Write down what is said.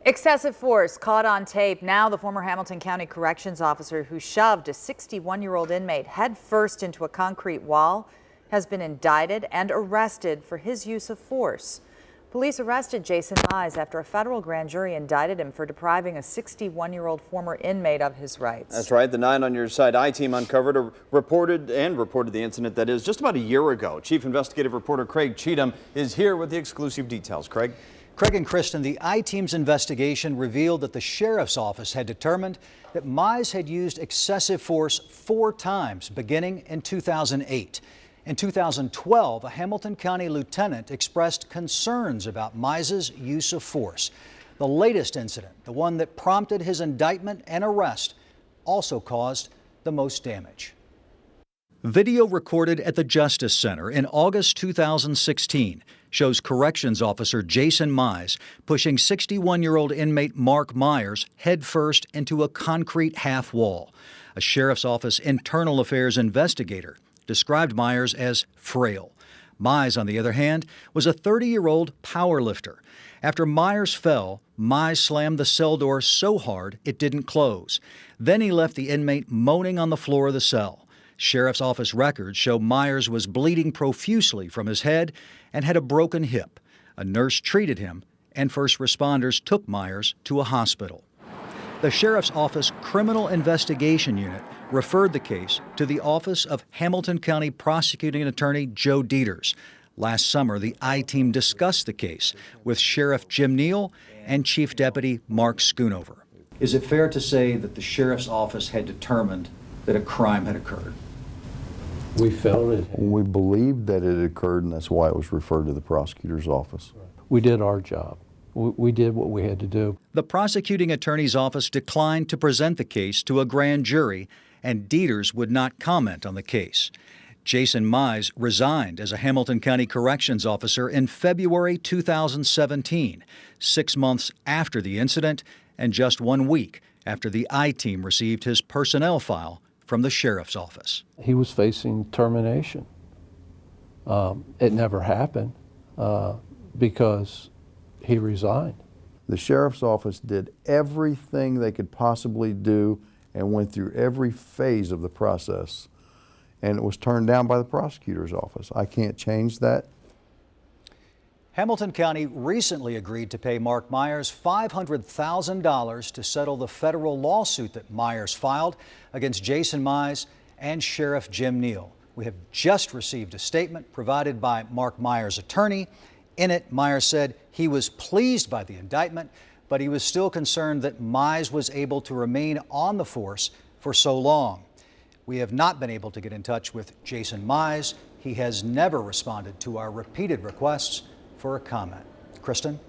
Excessive force caught on tape. Now the former Hamilton County Corrections officer who shoved a 61-year-old inmate headfirst into a concrete wall has been indicted and arrested for his use of force. Police arrested Jason Mize after a federal grand jury indicted him for depriving a 61-year-old former inmate of his rights. That's right. The 9 on Your Side I-Team uncovered reported the incident that is just about a year ago. Chief investigative reporter Craig Cheatham is here with the exclusive details. Craig and Kristen, the I-Team's investigation revealed that the sheriff's office had determined that Mize had used excessive force 4 times beginning in 2008. In 2012, a Hamilton County lieutenant expressed concerns about Mize's use of force. The latest incident, the one that prompted his indictment and arrest, also caused the most damage. Video recorded at the Justice Center in August 2016 shows corrections officer Jason Mize pushing 61-year-old inmate Mark Myers headfirst into a concrete half wall. A sheriff's office internal affairs investigator described Myers as frail. Mize, on the other hand, was a 30-year-old power lifter. After Myers fell, Mize slammed the cell door so hard it didn't close. Then he left the inmate moaning on the floor of the cell. Sheriff's office records show Myers was bleeding profusely from his head and had a broken hip. A nurse treated him, and first responders took Myers to a hospital. The Sheriff's Office Criminal Investigation Unit referred the case to the Office of Hamilton County Prosecuting Attorney Joe Dieters. Last summer, the I-Team discussed the case with Sheriff Jim Neal and Chief Deputy Mark Schoonover. Is it fair to say that the Sheriff's Office had determined that a crime had occurred? We felt it. We believed that it occurred, and that's why it was referred to the prosecutor's office. We did our job. We did what we had to do. The prosecuting attorney's office declined to present the case to a grand jury, and Dieters would not comment on the case. Jason Mize resigned as a Hamilton County Corrections officer in February 2017, 6 months after the incident and just 1 week after the I-Team received his personnel file from the sheriff's office. He was facing termination. It never happened because he resigned. The sheriff's office did everything they could possibly do and went through every phase of the process, and it was turned down by the prosecutor's office. I can't change that. Hamilton County recently agreed to pay Mark Myers $500,000 to settle the federal lawsuit that Myers filed against Jason Mize and Sheriff Jim Neal. We have just received a statement provided by Mark Myers' attorney. In it, Myers said he was pleased by the indictment, but he was still concerned that Mize was able to remain on the force for so long. We have not been able to get in touch with Jason Mize. He has never responded to our repeated requests for a comment. Kristen?